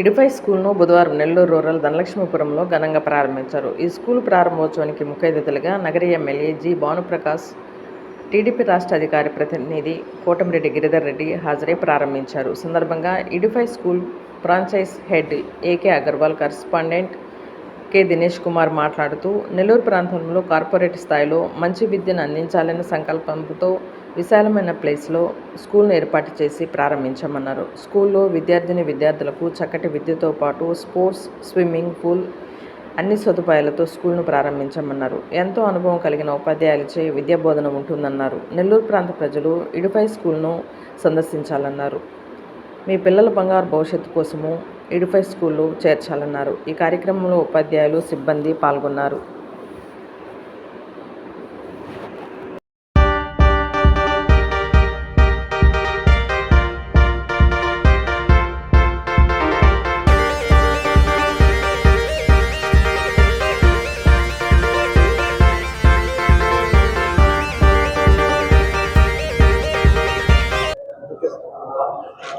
ఇడిఫై స్కూల్ను బుధవారం నెల్లూరు రూరల్ ధనలక్ష్మీపురంలో ఘనంగా ప్రారంభించారు. ఈ స్కూల్ ప్రారంభోత్సవానికి ముఖ్య అతిథులుగా నగరి ఎమ్మెల్యే జి భానుప్రకాష్, టీడీపీ రాష్ట్ర అధికార ప్రతినిధి కోటమిరెడ్డి గిరిధర్ రెడ్డి హాజరై ప్రారంభించారు. సందర్భంగా Edify school franchise head AK Agarwal, correspondent K Dinesh Kumar మాట్లాడుతూ, నెల్లూరు ప్రాంతంలో కార్పొరేట్ స్థాయిలో మంచి విద్యను అందించాలనే సంకల్పంతో విశాలమైన ప్లేస్లో స్కూల్ను ఏర్పాటు చేసి ప్రారంభించామన్నారు. స్కూల్లో విద్యార్థులకు చక్కటి విద్యతో పాటు స్పోర్ట్స్, స్విమ్మింగ్ పూల్ అన్ని సదుపాయాలతో స్కూల్ను ప్రారంభించామన్నారు. ఎంతో అనుభవం కలిగిన ఉపాధ్యాయులచే విద్యా బోధన ఉంటుందన్నారు. నెల్లూరు ప్రాంత ప్రజలు ఇడిఫై స్కూల్ను సందర్శించాలన్నారు. మీ పిల్లల బంగారు భవిష్యత్తు కోసము ఇడిఫై స్కూల్లో చేర్చాలన్నారు. ఈ కార్యక్రమంలో ఉపాధ్యాయులు, సిబ్బంది పాల్గొన్నారు.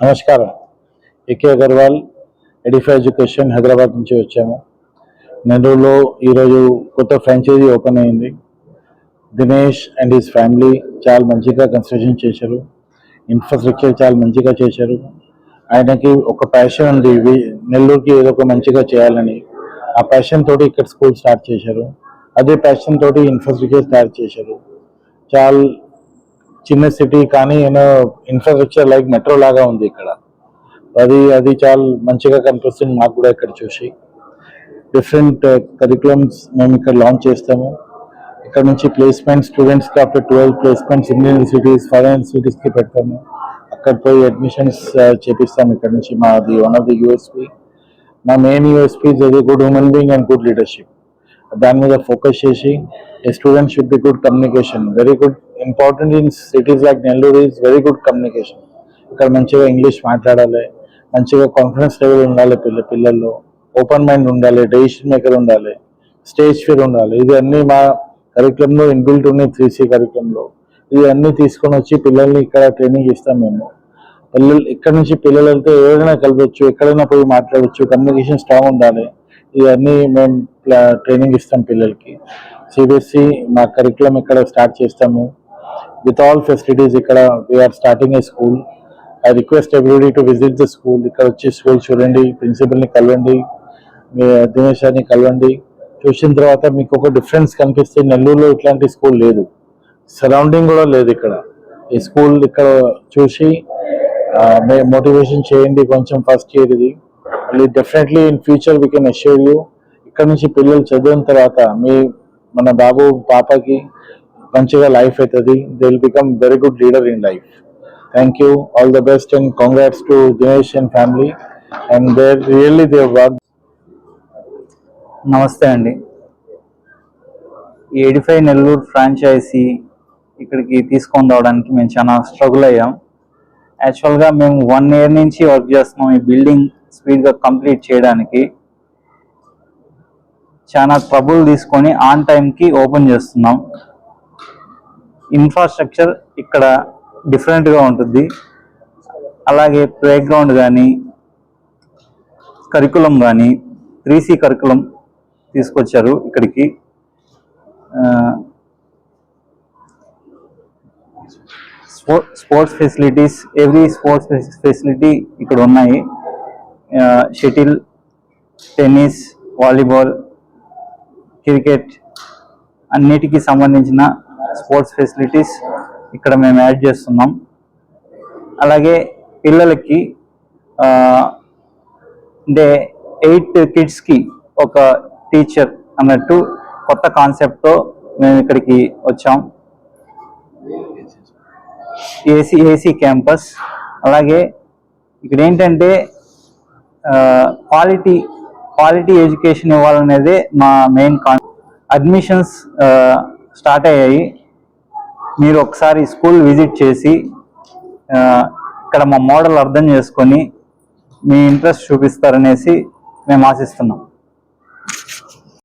నమస్కారం. AK Agarwal, Edify education, Hyderabad నుంచి వచ్చాము. నెల్లూరులో ఈరోజు కొత్త ఫ్రాంచైజీ ఓపెన్ అయింది. దినేష్ అండ్ హిస్ ఫ్యామిలీ చాలా మంచిగా కన్స్ట్రక్షన్ చేశారు. ఇన్ఫ్రాస్ట్రక్చర్ చాలా మంచిగా చేశారు. ఆయనకి ఒక ప్యాషన్ ఉంది, నెల్లూరుకి ఏదో ఒక మంచిగా చేయాలని. ఆ ప్యాషన్ తోటి ఇక్కడ స్కూల్ స్టార్ట్ చేశారు. అదే ప్యాషన్ తోటి ఇన్ఫ్రాస్ట్రక్చర్ స్టార్ట్ చేశారు. చాలా చిన్న సిటీ కానీ ఇన్ఫ్రాస్ట్రక్చర్ లైక్ మెట్రో లాగా ఉంది ఇక్కడ. అది చాలా మంచిగా కనిపిస్తుంది మాకు కూడా ఇక్కడ చూసి. డిఫరెంట్ కరికులమ్స్ మేము ఇక్కడ లాంచ్ చేస్తాము. ఇక్కడ నుంచి ప్లేస్మెంట్ స్టూడెంట్స్కి after 12 placements Indian universities, foreign యూనివర్సిటీస్కి పెడతాము. అక్కడ పోయి అడ్మిషన్స్ చేపిస్తాము. ఇక్కడ నుంచి మాది వన్ ఆఫ్ ది యూఎస్పీ. మా మెయిన్ యూఎస్పీ ఇస్ అది good human being and good leadership. దాని మీద ఫోకస్ చేసి a student should be good communication. Very good important in cities like Nellore is very good communication. ఇక్కడ మంచిగా ఇంగ్లీష్ మాట్లాడాలి, మంచిగా confidence level ఉండాలి పిల్లల్లో, ఓపెన్ మైండ్ ఉండాలి, డెసిషన్ మేకర్ ఉండాలి, స్టేజ్ ఫియర్ ఉండాలి. ఇది అన్నీ మా కరికులంలో ఇన్బిల్ట్ ఉన్నాయి. 3C కరికులంలో ఇది అన్నీ తీసుకొని వచ్చి పిల్లల్ని ఇక్కడ ట్రైనింగ్ ఇస్తాం మేము. ఇక్కడ నుంచి పిల్లలు వెళ్తే ఎవరైనా కలవచ్చు, ఎక్కడైనా పోయి మాట్లాడవచ్చు, కమ్యూనికేషన్ స్ట్రాంగ్ ఉండాలి. ఇవన్నీ మేము ట్రైనింగ్ ఇస్తాం పిల్లలకి. సిబిఎస్ఈ మా కరికులం ఇక్కడ స్టార్ట్ చేస్తాము విత్ ఆల్ ఫెసిలిటీస్. ఇక్కడ we are starting a school. I request everybody to visit the school. ఇక్కడ వచ్చి స్కూల్ చూడండి, ప్రిన్సిపల్ని కలవండి, దినేష్ గారిని కలవండి. చూసిన తర్వాత మీకు ఒక డిఫరెన్స్ కనిపిస్తే నెల్లూరులో ఇట్లాంటి స్కూల్ లేదు, సరౌండింగ్ కూడా లేదు ఇక్కడ. ఈ స్కూల్ ఇక్కడ చూసి మోటివేషన్ చేయండి కొంచెం. ఫస్ట్ ఇయర్ ఇది definitely in future we can assure you. ఇక్కడ నుంచి పిల్లలు చదివిన తర్వాత మన బాబు పాపకి మంచిగా లైఫ్ అవుతుంది. They will become very good leader in life. Thank you, all the best and congrats to Dinesh and family and they work. నమస్తే అండి. ఈ ఎడిఫై నెల్లూరు ఫ్రాంచైజీ ఇక్కడికి తీసుకొని రావడానికి మేము చాలా స్ట్రగుల్ అయ్యాం. యాక్చువల్గా మేము 1 year నుంచి వర్క్ చేస్తున్నాం ఈ బిల్డింగ్ స్పీడ్గా కంప్లీట్ చేయడానికి. చాలా ట్రబుల్ తీసుకొని ఆన్ టైంకి ఓపెన్ చేస్తున్నాం. ఇన్ఫ్రాస్ట్రక్చర్ ఇక్కడ డిఫరెంట్గా ఉంటుంది. అలాగే ప్లే గ్రౌండ్ కానీ, కరికులం కానీ 3C కరికులం తీసుకొచ్చారు ఇక్కడికి. Sports facilities, every sports facility ఇక్కడ ఉన్నాయి. షటిల్, టెన్నిస్, వాలీబాల్, క్రికెట్ అన్నిటికీ సంబంధించిన స్పోర్ట్స్ ఫెసిలిటీస్ ఇక్కడ మేము యాడ్ చేస్తున్నాం. అలాగే పిల్లలకి అంటే 8 kidsకి ఒక టీచర్ అన్నట్టు కొత్త కాన్సెప్ట్తో మేము ఇక్కడికి వచ్చాం. AC campus. అలాగే ఇక్కడ ఏంటంటే క్వాలిటీ ఎడ్యుకేషన్ ఇవ్వాలనేదే మా మెయిన్ అడ్మిషన్స్ స్టార్ట్ అయ్యాయి. మీరు ఒకసారి స్కూల్ విజిట్ చేసి ఇక్కడ మా మోడల్ అర్థం చేసుకొని మీ ఇంట్రెస్ట్ చూపిస్తారనేసి మేము ఆశిస్తున్నాం.